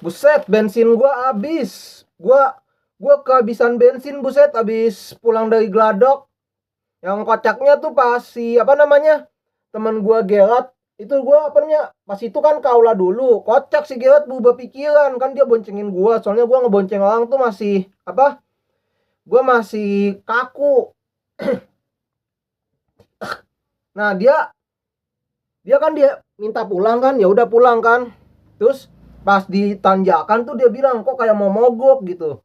Buset, bensin gua habis. Gua kehabisan bensin, buset, habis pulang dari Gladok. Yang kocaknya tuh pas si apa namanya? Teman gua Gerard itu gua apa namanya? Pas itu kan kaula dulu. Kocak si Gerard berubah pikiran, kan dia boncengin gua. Soalnya gua ngebonceng orang tuh masih apa? Gua masih kaku. Nah, dia kan dia minta pulang kan, ya udah pulang kan. Terus pas di tanjakan tuh dia bilang kok kayak mau mogok gitu.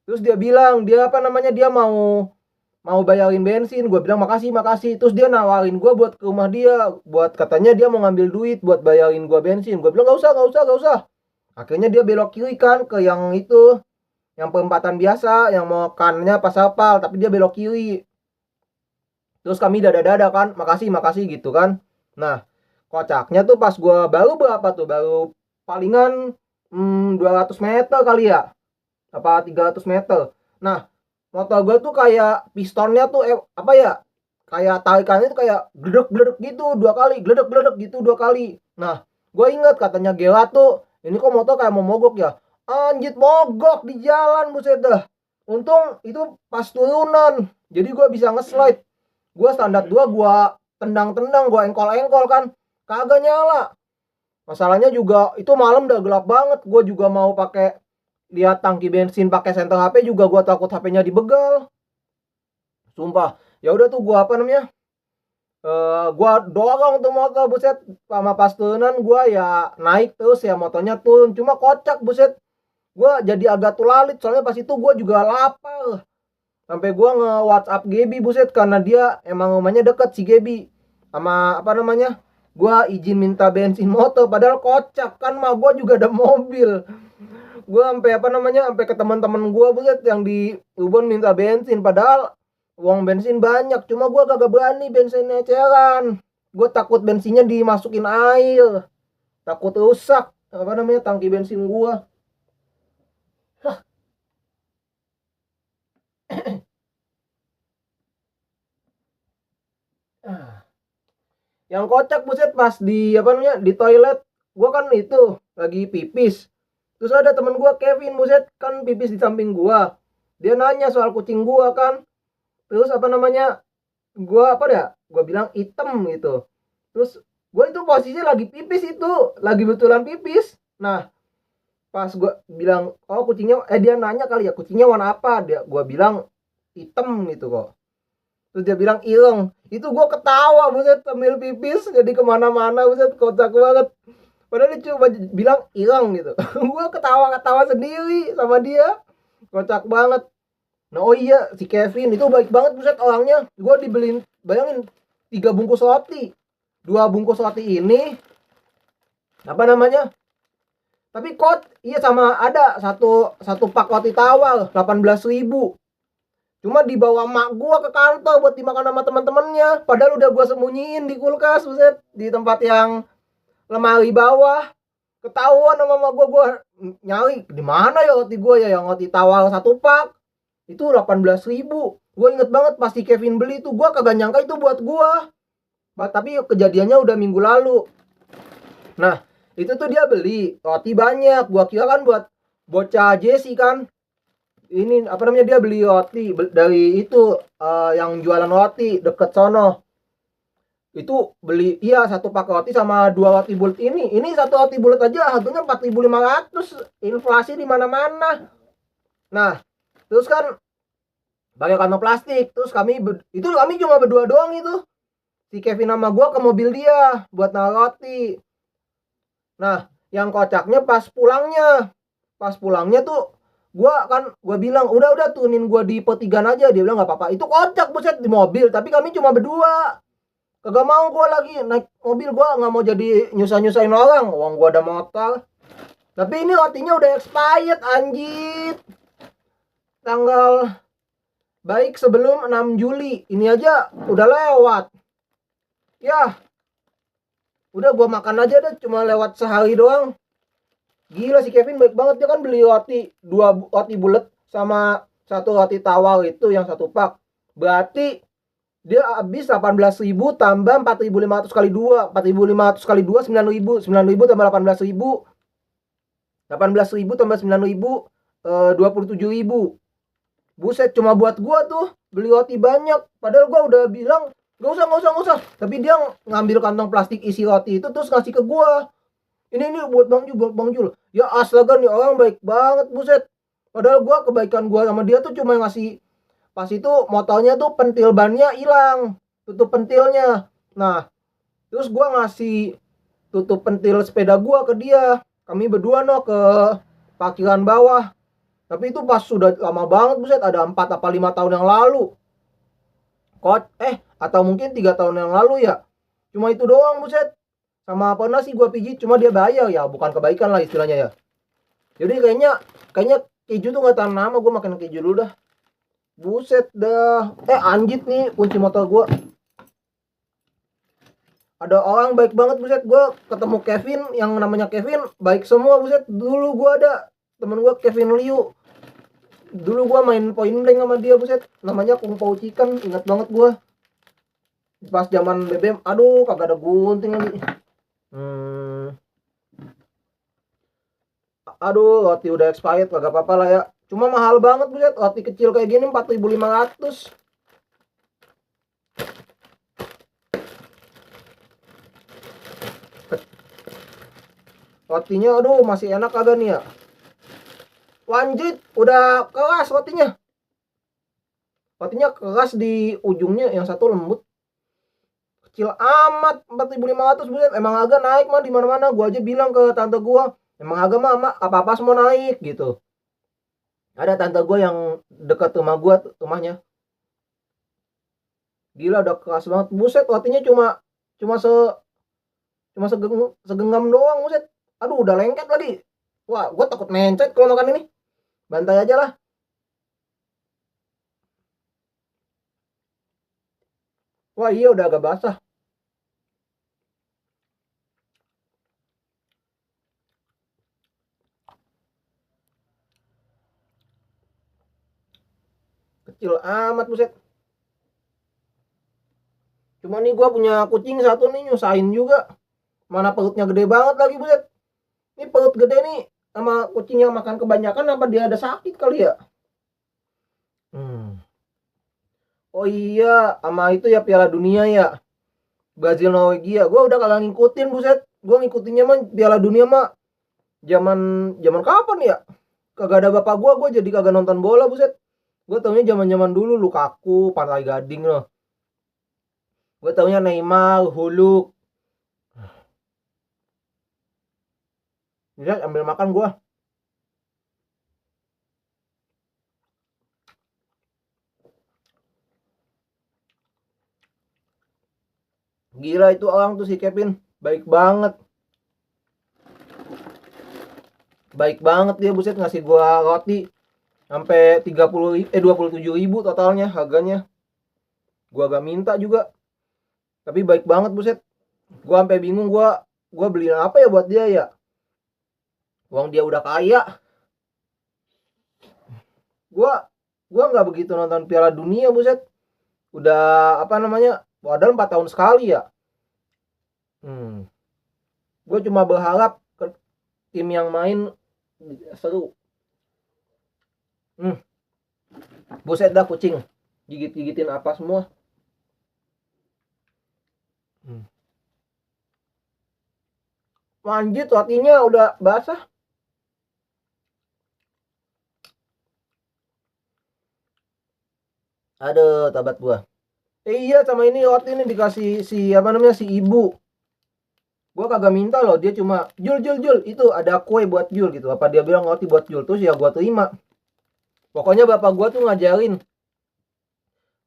Terus dia bilang dia apa namanya dia mau bayarin bensin. Gue bilang makasih makasih. Terus dia nawarin gue buat ke rumah dia, buat katanya dia mau ngambil duit buat bayarin gue bensin. Gue bilang gak usah. Akhirnya dia belok kiri kan ke yang itu, yang perempatan biasa, yang mau kanannya pas apal, tapi dia belok kiri. Terus kami dada-dada kan, makasih makasih gitu kan. Nah, kocaknya tuh pas gue baru berapa tuh, baru palingan 200 meter kali ya, apa 300 meter. Nah, motor gue tuh kayak pistonnya tuh apa ya, kayak tarikannya tuh kayak gledek-gledek gitu dua kali, gledek-gledek gitu dua kali. Nah, gue inget katanya Gela tuh, ini kok motor kayak mau mogok ya. Anjir, mogok di jalan, buset dah. Untung itu pas turunan, jadi gue bisa nge-slide. Gue standar 2, gue tendang-tendang, gue engkol-engkol kan, kagak nyala. Masalahnya juga itu malam udah gelap banget. Gue juga mau pakai lihat tangki bensin pakai senter HP juga, gue takut HP-nya dibegal. Sumpah. Ya udah tuh gue apa namanya? Gue dorong tuh motor, buset. Sama pas turunan gue ya naik terus ya, motornya turun. Cuma kocak, buset. Gue jadi agak tulalit soalnya pas itu gue juga lapar. Sampai gue nge-WhatsApp Gebi, buset, karena dia emang rumahnya deket si Gebi. Sama apa namanya? Gua izin minta bensin motor, padahal kocak kan mah gua juga ada mobil. Gua sampai apa namanya? Sampai ke teman-teman gua, buset, yang di Ubon minta bensin, padahal uang bensin banyak, cuma gua kagak berani bensin eceran. Gua takut bensinnya dimasukin air. Takut rusak apa namanya? Tangki bensin gua. Yang kocak, buset, pas di apa namanya? Di toilet, gua kan itu lagi pipis. Terus ada temen gua Kevin, buset, kan pipis di samping gua. Dia nanya soal kucing gua kan. Terus apa namanya? Gua apa dah? Gua bilang item gitu. Terus gua itu posisinya lagi pipis itu, lagi betulan pipis. Nah, pas gua bilang, "Oh, kucingnya," dia nanya kali ya, "Kucingnya warna apa?" Gua bilang hitam gitu kok. Terus dia bilang ireng. Itu gua ketawa, buset, sambil pipis jadi kemana-mana, buset, kocak banget. Padahal dia cuma bilang ireng gitu. Gua ketawa-ketawa sendiri sama dia. Kocak banget. Nah, oh iya, si Kevin itu baik banget, buset, orangnya. Gua dibeliin, bayangin, 3 bungkus roti. 2 bungkus roti ini apa namanya? Tapi iya, sama ada satu pak roti tawar 18.000. Cuma dibawa mak gua ke kantor buat dimakan sama teman-temannya. Padahal udah gua sembunyiin di kulkas, buset, di tempat yang lemari bawah. Ketahuan sama mak gua nyari di mana ya roti gua ya, yang roti tawar satu pak. Itu 18.000. Gua inget banget pasti Kevin beli itu, gua kagak nyangka itu buat gua. Tapi kejadiannya udah minggu lalu. Nah, itu tuh dia beli roti banyak. Gua kira kan buat bocah Jesse kan. Ini apa namanya, dia beli roti dari itu yang jualan roti deket sono. Itu beli iya satu pak roti sama 2 roti bulat ini satu roti bulat aja harganya 4.500. Inflasi di mana-mana. Nah, terus kan pakai kantong plastik. Terus kami cuma berdua doang itu. Si Kevin sama gua ke mobil dia buat naruh roti. Nah, yang kocaknya pas pulangnya tuh gua bilang udah turunin gua di pertigaan aja. Dia bilang nggak apa-apa. Itu kocak, buset, di mobil, tapi kami cuma berdua. Kagak mau gua lagi naik mobil, gua nggak mau jadi nyusahin orang, uang gua ada motor. Tapi ini rotinya udah expired, anjir. Tanggal baik sebelum 6 Juli. Ini aja udah lewat. Ya, udah gua makan aja deh, cuma lewat sehari doang. Gila, si Kevin baik banget. Dia kan beli roti 2 roti bulat sama 1 roti tawar itu yang satu pak. Berarti dia habis 18.000 tambah 4.500 kali 2. 4.500 kali 2 9.000. 9.000 tambah 18.000 18.000 tambah 9.000, 27.000. Buset, cuma buat gua tuh beli roti banyak. Padahal gua udah bilang nggak usah. Tapi dia ngambil kantong plastik isi roti itu terus ngasih ke gua. Ini buat Bang Jul. Ya astaga nih orang baik banget, buset. Padahal gua kebaikan gua sama dia tuh cuma ngasih, pas itu motornya tuh pentil bannya hilang, tutup pentilnya. Nah, terus gua ngasih tutup pentil sepeda gua ke dia. Kami berdua no ke parkiran bawah. Tapi itu pas sudah lama banget, buset, ada 4 apa 5 tahun yang lalu. Atau mungkin 3 tahun yang lalu ya. Cuma itu doang, buset. Sama pernah sih gua pijit, cuma dia bayar ya, bukan kebaikan lah istilahnya ya. Jadi kayaknya keju tuh nggak tahan lama, gua makan keju dulu dah. Buset dah. Anjit nih kunci motor gua. Ada orang baik banget, buset. Gua ketemu Kevin, yang namanya Kevin baik semua, buset. Dulu gua ada temen gua Kevin Liu. Dulu gua main point blank sama dia, buset. Namanya Kung Pao Chicken, ingat banget gua. Pas zaman BBM, aduh kagak ada gunting lagi. Aduh, roti udah expired, kagak apa-apa lah ya. Cuma mahal banget, buset. Roti kecil kayak gini 4.500. Rotinya aduh masih enak kagak nih ya. Lanjut, udah keras rotinya. Rotinya keras di ujungnya, yang satu lembut. Kecil amat, 4.500, buset. Emang agak naik mah di mana-mana. Gua aja bilang ke tante gua, emang agak mah apa-apa semua naik gitu. Ada tante gua yang dekat rumah gua, rumahnya. Gila udah keras banget. Buset, rotinya cuma segenggam doang, buset. Aduh, udah lengket lagi. Wah, gua takut mencet kalau makan ini. Bantai aja lah. Wah, iya udah agak basah. Kecil amat, buset. Cuma nih gua punya kucing satu nih nyusahin juga. Mana perutnya gede banget lagi, buset. Ini perut gede nih sama kucing yang makan kebanyakan, apa dia ada sakit kali ya? Oh iya, sama itu ya Piala Dunia ya. Brazil Norwegia. Gua udah kagak ngikutin, buset. Gua ngikutinnya mah Piala Dunia mah zaman zaman kapan ya? Kagak ada bapak gua jadi kagak nonton bola, buset. Gua taunya zaman-zaman dulu Lukaku, Pantai Gading loh. Gua taunya Neymar, Huluk. Bisa ambil makan gua. Gila itu orang tuh si Kevin, baik banget. Baik banget dia, buset, ngasih gua roti sampai 27.000 totalnya harganya. Gua gak minta juga. Tapi baik banget, buset. Gua sampai bingung, gua beli apa ya buat dia ya. Uang dia udah kaya. Gua nggak begitu nonton Piala Dunia, buset. Udah apa namanya? Padahal 4 tahun sekali ya. Gue cuma berharap ke tim yang main seru. Buset dah kucing. Gigit-gigitin apa semua. Lanjut, rotinya udah basah. Aduh, tabat gua. Iya, sama ini roti ini dikasih si apa namanya si ibu. Gua kagak minta loh, dia cuma Jul itu ada kue buat Jul gitu. Apa dia bilang roti buat Jul, terus ya gua terima. Pokoknya bapak gua tuh ngajarin,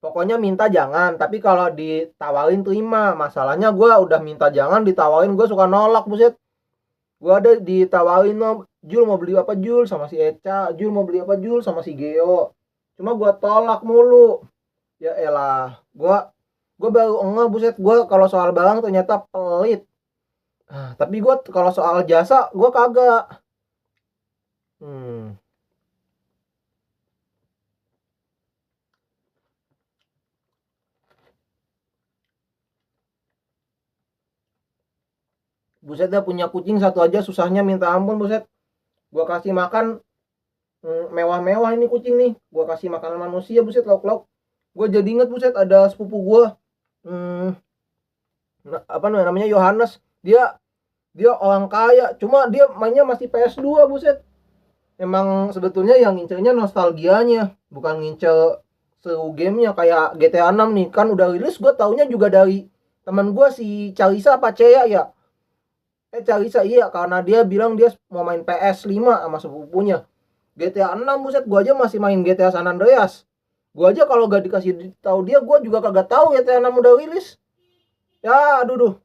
pokoknya minta jangan, tapi kalau ditawarin terima. Masalahnya gua udah minta jangan, ditawarin gua suka nolak, buset. Gua ada ditawarin, Jul mau beli apa Jul sama si Eca, Jul mau beli apa Jul sama si Geo. Cuma gua tolak mulu. Ya elah, gua baru enggak, buset. Gua kalau soal barang ternyata pelit. Tapi gua kalau soal jasa gua kagak. Buset dah, punya kucing satu aja susahnya minta ampun, buset. Gua kasih makan mewah-mewah ini kucing nih, gua kasih makanan manusia, buset, lauk-lauk. Gua jadi inget, buset, ada sepupu gua, apa namanya, Yohanes. Dia orang kaya, cuma dia mainnya masih PS2, buset. Emang sebetulnya yang ngincernya nostalgianya, bukan ngincer seru gamenya. Kayak GTA 6 nih, kan udah rilis, gue taunya juga dari teman gue si Calisa apa Cea ya. Calisa, iya, karena dia bilang dia mau main PS5 sama sepupunya. GTA 6, buset, gue aja masih main GTA San Andreas. Gue aja kalau gak dikasih tahu dia, gue juga kagak tahu GTA 6 udah rilis. Ya, aduh,